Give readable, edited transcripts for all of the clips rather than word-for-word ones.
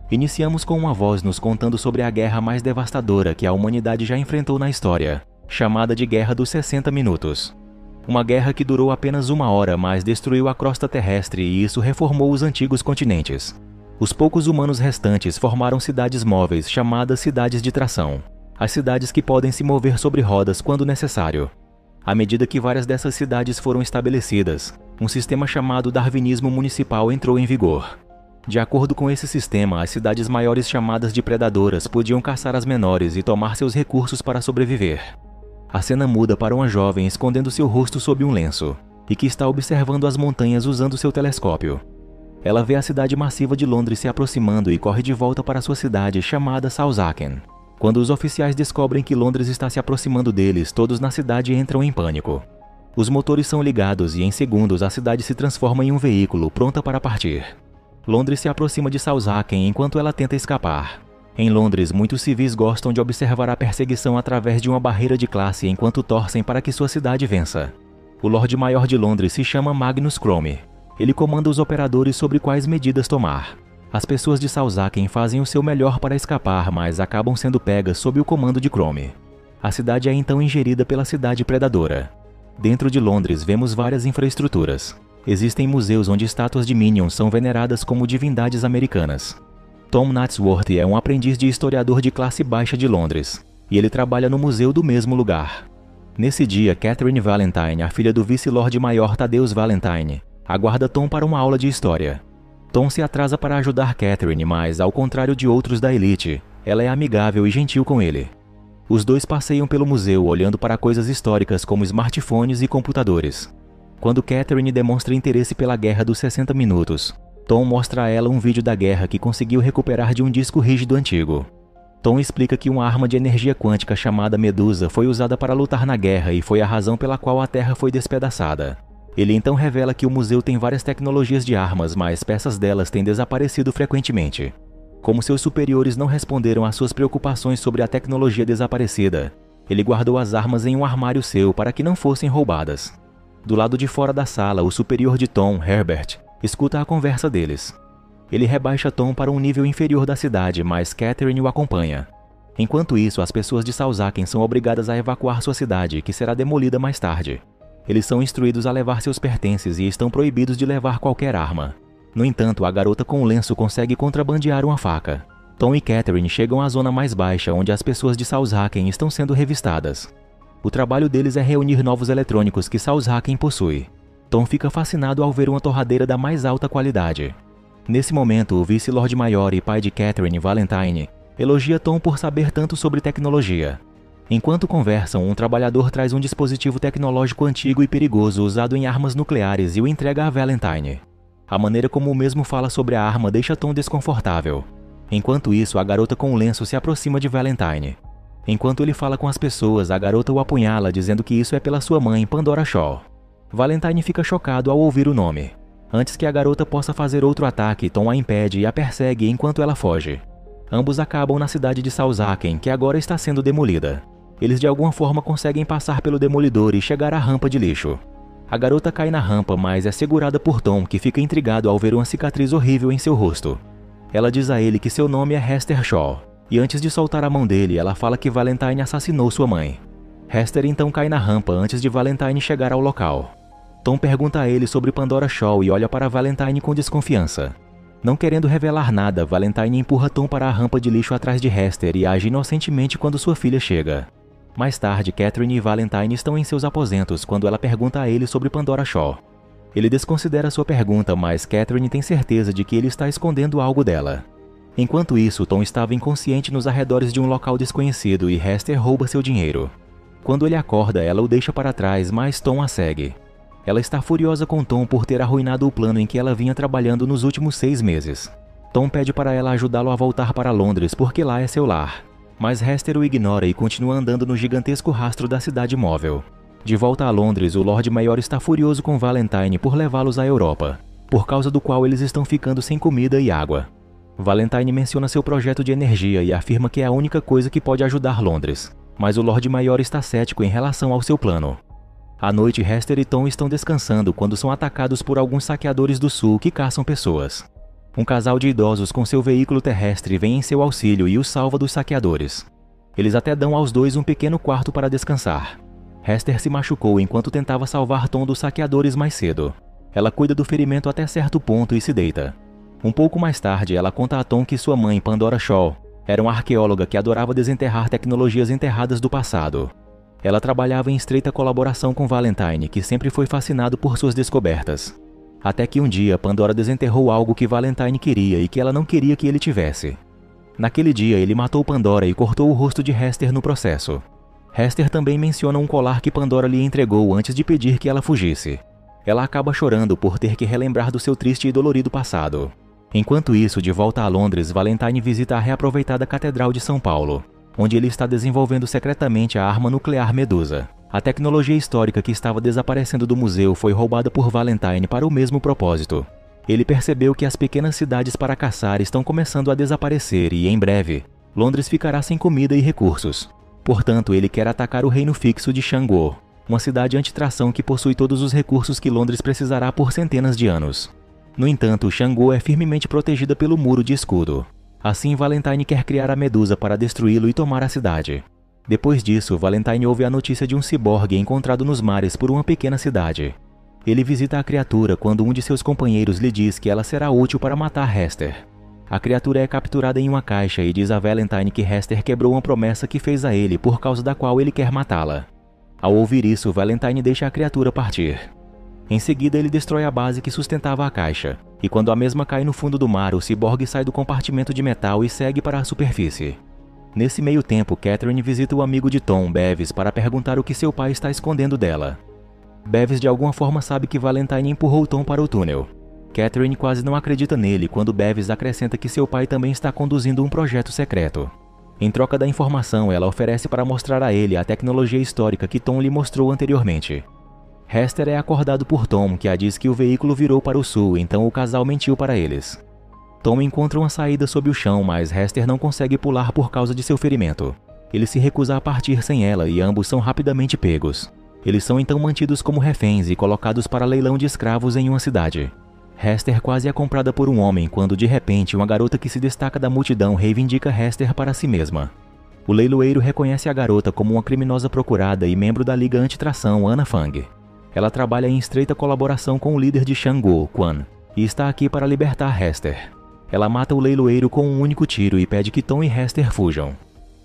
Iniciamos com uma voz nos contando sobre a guerra mais devastadora que a humanidade já enfrentou na história, chamada de Guerra dos 60 Minutos. Uma guerra que durou apenas 1 hora, mas destruiu a crosta terrestre e isso reformou os antigos continentes. Os poucos humanos restantes formaram cidades móveis chamadas cidades de tração. As cidades que podem se mover sobre rodas quando necessário. À medida que várias dessas cidades foram estabelecidas, um sistema chamado Darwinismo Municipal entrou em vigor. De acordo com esse sistema, as cidades maiores chamadas de predadoras podiam caçar as menores e tomar seus recursos para sobreviver. A cena muda para uma jovem escondendo seu rosto sob um lenço, e que está observando as montanhas usando seu telescópio. Ela vê a cidade massiva de Londres se aproximando e corre de volta para sua cidade chamada Southampton. Quando os oficiais descobrem que Londres está se aproximando deles, todos na cidade entram em pânico. Os motores são ligados e em segundos a cidade se transforma em um veículo pronta para partir. Londres se aproxima de Southampton enquanto ela tenta escapar. Em Londres, muitos civis gostam de observar a perseguição através de uma barreira de classe enquanto torcem para que sua cidade vença. O Lorde Maior de Londres se chama Magnus Crome. Ele comanda os operadores sobre quais medidas tomar. As pessoas de Southampton fazem o seu melhor para escapar, mas acabam sendo pegas sob o comando de Crome. A cidade é então ingerida pela cidade predadora. Dentro de Londres, vemos várias infraestruturas. Existem museus onde estátuas de Minions são veneradas como divindades americanas. Tom Natsworth é um aprendiz de historiador de classe baixa de Londres, e ele trabalha no museu do mesmo lugar. Nesse dia, Catherine Valentine, a filha do vice-lorde maior Thaddeus Valentine, aguarda Tom para uma aula de história. Tom se atrasa para ajudar Catherine, mas, ao contrário de outros da elite, ela é amigável e gentil com ele. Os dois passeiam pelo museu olhando para coisas históricas como smartphones e computadores. Quando Catherine demonstra interesse pela Guerra dos 60 Minutos, Tom mostra a ela um vídeo da guerra que conseguiu recuperar de um disco rígido antigo. Tom explica que uma arma de energia quântica chamada Medusa foi usada para lutar na guerra e foi a razão pela qual a Terra foi despedaçada. Ele então revela que o museu tem várias tecnologias de armas, mas peças delas têm desaparecido frequentemente. Como seus superiores não responderam às suas preocupações sobre a tecnologia desaparecida, ele guardou as armas em um armário seu para que não fossem roubadas. Do lado de fora da sala, o superior de Tom, Herbert, escuta a conversa deles. Ele rebaixa Tom para um nível inferior da cidade, mas Catherine o acompanha. Enquanto isso, as pessoas de Southampton são obrigadas a evacuar sua cidade, que será demolida mais tarde. Eles são instruídos a levar seus pertences e estão proibidos de levar qualquer arma. No entanto, a garota com o lenço consegue contrabandear uma faca. Tom e Catherine chegam à zona mais baixa, onde as pessoas de Southampton estão sendo revistadas. O trabalho deles é reunir novos eletrônicos que Southampton possui. Tom fica fascinado ao ver uma torradeira da mais alta qualidade. Nesse momento, o vice-lorde maior e pai de Catherine, Valentine, elogia Tom por saber tanto sobre tecnologia. Enquanto conversam, um trabalhador traz um dispositivo tecnológico antigo e perigoso usado em armas nucleares e o entrega a Valentine. A maneira como o mesmo fala sobre a arma deixa Tom desconfortável. Enquanto isso, a garota com o lenço se aproxima de Valentine. Enquanto ele fala com as pessoas, a garota o apunhala dizendo que isso é pela sua mãe, Pandora Shaw. Valentine fica chocado ao ouvir o nome. Antes que a garota possa fazer outro ataque, Tom a impede e a persegue enquanto ela foge. Ambos acabam na cidade de Southampton, que agora está sendo demolida. Eles de alguma forma conseguem passar pelo demolidor e chegar à rampa de lixo. A garota cai na rampa, mas é segurada por Tom, que fica intrigado ao ver uma cicatriz horrível em seu rosto. Ela diz a ele que seu nome é Hester Shaw, e antes de soltar a mão dele, ela fala que Valentine assassinou sua mãe. Hester então cai na rampa antes de Valentine chegar ao local. Tom pergunta a ele sobre Pandora Shaw e olha para Valentine com desconfiança. Não querendo revelar nada, Valentine empurra Tom para a rampa de lixo atrás de Hester e age inocentemente quando sua filha chega. Mais tarde, Catherine e Valentine estão em seus aposentos quando ela pergunta a ele sobre Pandora Shaw. Ele desconsidera sua pergunta, mas Catherine tem certeza de que ele está escondendo algo dela. Enquanto isso, Tom estava inconsciente nos arredores de um local desconhecido e Hester rouba seu dinheiro. Quando ele acorda, ela o deixa para trás, mas Tom a segue. Ela está furiosa com Tom por ter arruinado o plano em que ela vinha trabalhando nos últimos 6 meses. Tom pede para ela ajudá-lo a voltar para Londres porque lá é seu lar. Mas Hester o ignora e continua andando no gigantesco rastro da cidade móvel. De volta a Londres, o Lorde Maior está furioso com Valentine por levá-los à Europa, por causa do qual eles estão ficando sem comida e água. Valentine menciona seu projeto de energia e afirma que é a única coisa que pode ajudar Londres, mas o Lorde Maior está cético em relação ao seu plano. À noite, Hester e Tom estão descansando quando são atacados por alguns saqueadores do sul que caçam pessoas. Um casal de idosos com seu veículo terrestre vem em seu auxílio e os salva dos saqueadores. Eles até dão aos dois um pequeno quarto para descansar. Hester se machucou enquanto tentava salvar Tom dos saqueadores mais cedo. Ela cuida do ferimento até certo ponto e se deita. Um pouco mais tarde, ela conta a Tom que sua mãe, Pandora Shaw, era uma arqueóloga que adorava desenterrar tecnologias enterradas do passado. Ela trabalhava em estreita colaboração com Valentine, que sempre foi fascinado por suas descobertas. Até que um dia, Pandora desenterrou algo que Valentine queria e que ela não queria que ele tivesse. Naquele dia, ele matou Pandora e cortou o rosto de Hester no processo. Hester também menciona um colar que Pandora lhe entregou antes de pedir que ela fugisse. Ela acaba chorando por ter que relembrar do seu triste e dolorido passado. Enquanto isso, de volta a Londres, Valentine visita a reaproveitada Catedral de São Paulo, onde ele está desenvolvendo secretamente a arma nuclear Medusa. A tecnologia histórica que estava desaparecendo do museu foi roubada por Valentine para o mesmo propósito. Ele percebeu que as pequenas cidades para caçar estão começando a desaparecer e, em breve, Londres ficará sem comida e recursos. Portanto, ele quer atacar o reino fixo de Xangô, uma cidade anti-tração que possui todos os recursos que Londres precisará por centenas de anos. No entanto, Xangô é firmemente protegida pelo muro de escudo. Assim, Valentine quer criar a Medusa para destruí-lo e tomar a cidade. Depois disso, Valentine ouve a notícia de um ciborgue encontrado nos mares por uma pequena cidade. Ele visita a criatura quando um de seus companheiros lhe diz que ela será útil para matar Hester. A criatura é capturada em uma caixa e diz a Valentine que Hester quebrou uma promessa que fez a ele por causa da qual ele quer matá-la. Ao ouvir isso, Valentine deixa a criatura partir. Em seguida, ele destrói a base que sustentava a caixa, e quando a mesma cai no fundo do mar, o ciborgue sai do compartimento de metal e segue para a superfície. Nesse meio tempo, Catherine visita o amigo de Tom, Bevis, para perguntar o que seu pai está escondendo dela. Bevis de alguma forma sabe que Valentine empurrou Tom para o túnel. Catherine quase não acredita nele quando Bevis acrescenta que seu pai também está conduzindo um projeto secreto. Em troca da informação, ela oferece para mostrar a ele a tecnologia histórica que Tom lhe mostrou anteriormente. Hester é acordado por Tom, que a diz que o veículo virou para o sul, então o casal mentiu para eles. Tom encontra uma saída sob o chão, mas Hester não consegue pular por causa de seu ferimento. Ele se recusa a partir sem ela e ambos são rapidamente pegos. Eles são então mantidos como reféns e colocados para leilão de escravos em uma cidade. Hester quase é comprada por um homem quando de repente uma garota que se destaca da multidão reivindica Hester para si mesma. O leiloeiro reconhece a garota como uma criminosa procurada e membro da Liga Antitração, Anna Fang. Ela trabalha em estreita colaboração com o líder de Xangô, Quan, e está aqui para libertar Hester. Ela mata o leiloeiro com um único tiro e pede que Tom e Hester fujam.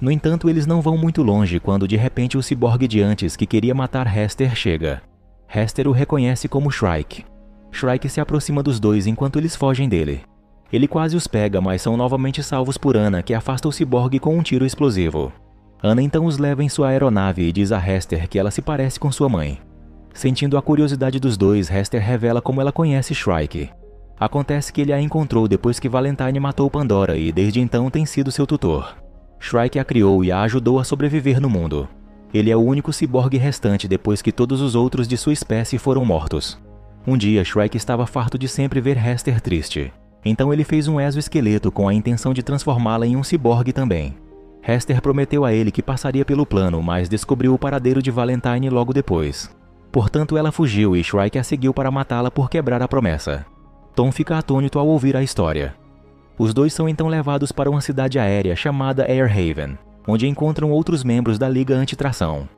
No entanto, eles não vão muito longe quando de repente o ciborgue de antes que queria matar Hester chega. Hester o reconhece como Shrike. Shrike se aproxima dos dois enquanto eles fogem dele. Ele quase os pega, mas são novamente salvos por Anna, que afasta o ciborgue com um tiro explosivo. Anna então os leva em sua aeronave e diz a Hester que ela se parece com sua mãe. Sentindo a curiosidade dos dois, Hester revela como ela conhece Shrike. Acontece que ele a encontrou depois que Valentine matou Pandora e desde então tem sido seu tutor. Shrike a criou e a ajudou a sobreviver no mundo. Ele é o único ciborgue restante depois que todos os outros de sua espécie foram mortos. Um dia, Shrike estava farto de sempre ver Hester triste. Então ele fez um exoesqueleto com a intenção de transformá-la em um ciborgue também. Hester prometeu a ele que passaria pelo plano, mas descobriu o paradeiro de Valentine logo depois. Portanto, ela fugiu e Shrike a seguiu para matá-la por quebrar a promessa. Tom fica atônito ao ouvir a história. Os dois são então levados para uma cidade aérea chamada Airhaven, onde encontram outros membros da Liga Antitração.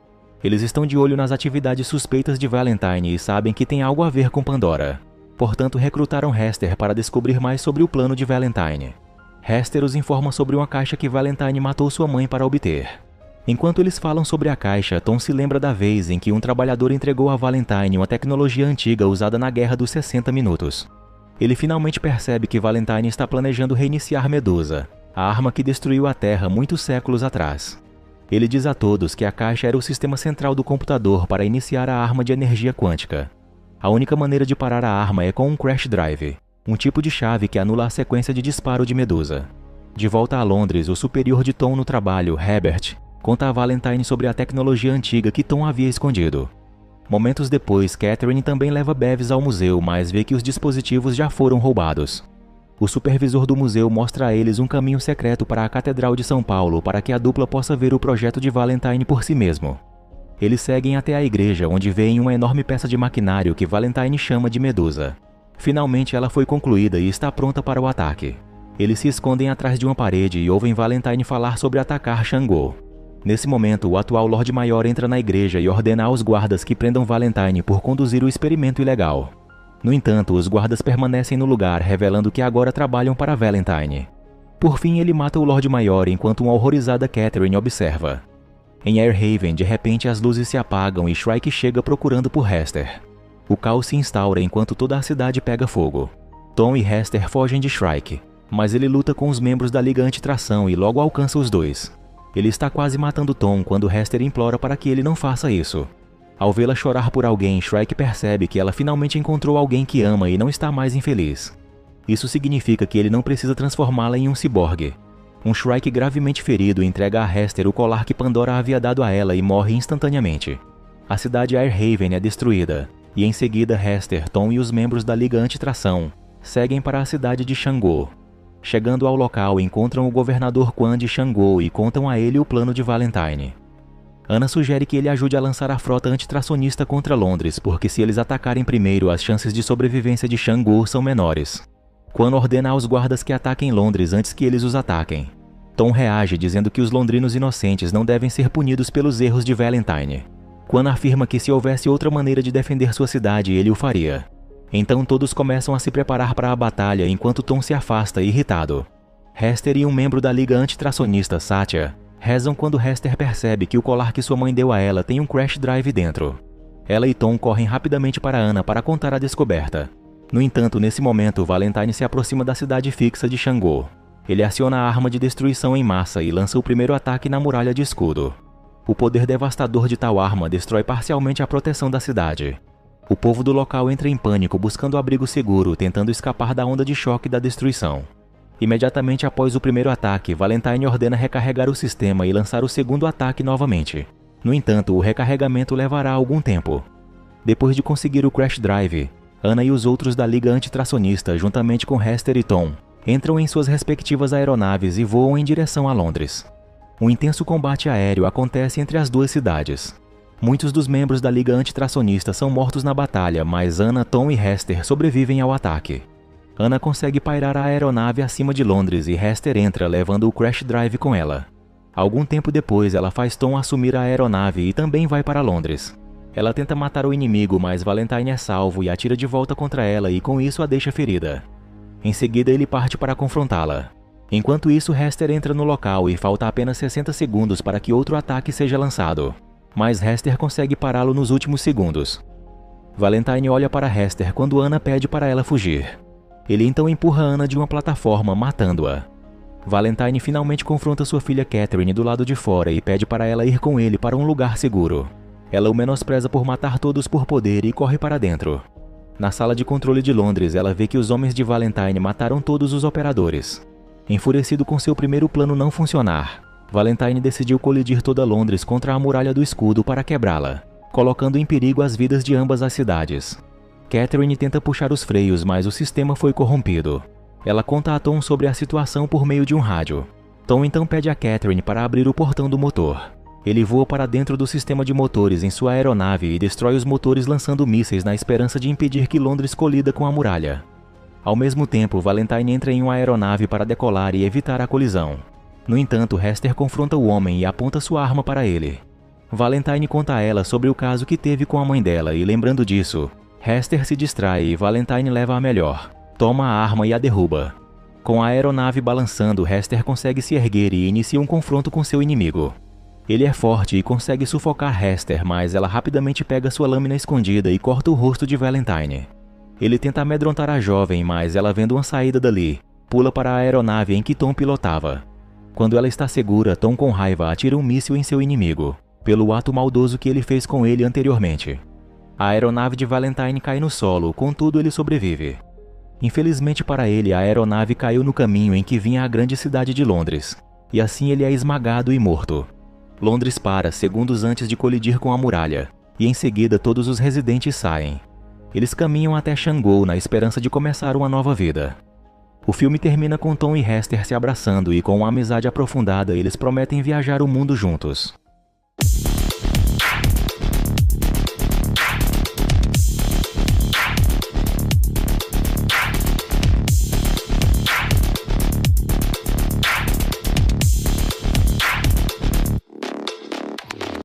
Eles estão de olho nas atividades suspeitas de Valentine e sabem que tem algo a ver com Pandora. Portanto, recrutaram Hester para descobrir mais sobre o plano de Valentine. Hester os informa sobre uma caixa que Valentine matou sua mãe para obter. Enquanto eles falam sobre a caixa, Tom se lembra da vez em que um trabalhador entregou a Valentine uma tecnologia antiga usada na Guerra dos 60 Minutos. Ele finalmente percebe que Valentine está planejando reiniciar Medusa, a arma que destruiu a Terra muitos séculos atrás. Ele diz a todos que a caixa era o sistema central do computador para iniciar a arma de energia quântica. A única maneira de parar a arma é com um crash drive, um tipo de chave que anula a sequência de disparo de Medusa. De volta a Londres, o superior de Tom no trabalho, Herbert, conta a Valentine sobre a tecnologia antiga que Tom havia escondido. Momentos depois, Catherine também leva Bevis ao museu, mas vê que os dispositivos já foram roubados. O supervisor do museu mostra a eles um caminho secreto para a Catedral de São Paulo para que a dupla possa ver o projeto de Valentine por si mesmo. Eles seguem até a igreja, onde veem uma enorme peça de maquinário que Valentine chama de Medusa. Finalmente ela foi concluída e está pronta para o ataque. Eles se escondem atrás de uma parede e ouvem Valentine falar sobre atacar Xangô. Nesse momento, o atual Lorde Maior entra na igreja e ordena aos guardas que prendam Valentine por conduzir o experimento ilegal. No entanto, os guardas permanecem no lugar, revelando que agora trabalham para Valentine. Por fim, ele mata o Lorde Maior enquanto uma horrorizada Catherine observa. Em Airhaven, de repente as luzes se apagam e Shrike chega procurando por Hester. O caos se instaura enquanto toda a cidade pega fogo. Tom e Hester fogem de Shrike, mas ele luta com os membros da Liga Antitração e logo alcança os dois. Ele está quase matando Tom quando Hester implora para que ele não faça isso. Ao vê-la chorar por alguém, Shrike percebe que ela finalmente encontrou alguém que ama e não está mais infeliz. Isso significa que ele não precisa transformá-la em um ciborgue. Um Shrike gravemente ferido entrega a Hester o colar que Pandora havia dado a ela e morre instantaneamente. A cidade Airhaven é destruída, e em seguida Hester, Tom e os membros da Liga Antitração seguem para a cidade de Xangô. Chegando ao local, encontram o governador Quan de Xangô e contam a ele o plano de Valentine. Ana sugere que ele ajude a lançar a frota antitracionista contra Londres, porque se eles atacarem primeiro, as chances de sobrevivência de Xangô são menores. Quan ordena aos guardas que ataquem Londres antes que eles os ataquem. Tom reage dizendo que os londrinos inocentes não devem ser punidos pelos erros de Valentine. Quan afirma que se houvesse outra maneira de defender sua cidade, ele o faria. Então todos começam a se preparar para a batalha enquanto Tom se afasta irritado. Hester e um membro da Liga Antitracionista, Satya, rezam quando Hester percebe que o colar que sua mãe deu a ela tem um crash drive dentro. Ela e Tom correm rapidamente para Ana para contar a descoberta. No entanto, nesse momento, Valentine se aproxima da cidade fixa de Xangô. Ele aciona a arma de destruição em massa e lança o primeiro ataque na muralha de escudo. O poder devastador de tal arma destrói parcialmente a proteção da cidade. O povo do local entra em pânico buscando abrigo seguro, tentando escapar da onda de choque da destruição. Imediatamente após o primeiro ataque, Valentine ordena recarregar o sistema e lançar o segundo ataque novamente. No entanto, o recarregamento levará algum tempo. Depois de conseguir o Crash Drive, Ana e os outros da Liga Antitracionista, juntamente com Hester e Tom, entram em suas respectivas aeronaves e voam em direção a Londres. Um intenso combate aéreo acontece entre as duas cidades. Muitos dos membros da Liga Antitracionista são mortos na batalha, mas Ana, Tom e Hester sobrevivem ao ataque. Ana consegue pairar a aeronave acima de Londres e Hester entra, levando o Crash Drive com ela. Algum tempo depois, ela faz Tom assumir a aeronave e também vai para Londres. Ela tenta matar o inimigo, mas Valentine é salvo e atira de volta contra ela e com isso a deixa ferida. Em seguida, ele parte para confrontá-la. Enquanto isso, Hester entra no local e falta apenas 60 segundos para que outro ataque seja lançado. Mas Hester consegue pará-lo nos últimos segundos. Valentine olha para Hester quando Ana pede para ela fugir. Ele então empurra Ana de uma plataforma, matando-a. Valentine finalmente confronta sua filha Catherine do lado de fora e pede para ela ir com ele para um lugar seguro. Ela o menospreza por matar todos por poder e corre para dentro. Na sala de controle de Londres, ela vê que os homens de Valentine mataram todos os operadores. Enfurecido com seu primeiro plano não funcionar, Valentine decidiu colidir toda Londres contra a muralha do escudo para quebrá-la, colocando em perigo as vidas de ambas as cidades. Catherine tenta puxar os freios, mas o sistema foi corrompido. Ela conta a Tom sobre a situação por meio de um rádio. Tom então pede a Catherine para abrir o portão do motor. Ele voa para dentro do sistema de motores em sua aeronave e destrói os motores lançando mísseis na esperança de impedir que Londres colida com a muralha. Ao mesmo tempo, Valentine entra em uma aeronave para decolar e evitar a colisão. No entanto, Hester confronta o homem e aponta sua arma para ele. Valentine conta a ela sobre o caso que teve com a mãe dela e, lembrando disso, Hester se distrai e Valentine leva a melhor. Toma a arma e a derruba. Com a aeronave balançando, Hester consegue se erguer e inicia um confronto com seu inimigo. Ele é forte e consegue sufocar Hester, mas ela rapidamente pega sua lâmina escondida e corta o rosto de Valentine. Ele tenta amedrontar a jovem, mas ela, vendo uma saída dali, pula para a aeronave em que Tom pilotava. Quando ela está segura, Tom com raiva atira um míssil em seu inimigo, pelo ato maldoso que ele fez com ele anteriormente. A aeronave de Valentine cai no solo, contudo ele sobrevive. Infelizmente para ele, a aeronave caiu no caminho em que vinha a grande cidade de Londres, e assim ele é esmagado e morto. Londres para segundos antes de colidir com a muralha, e em seguida todos os residentes saem. Eles caminham até Xangô na esperança de começar uma nova vida. O filme termina com Tom e Hester se abraçando e com uma amizade aprofundada eles prometem viajar o mundo juntos.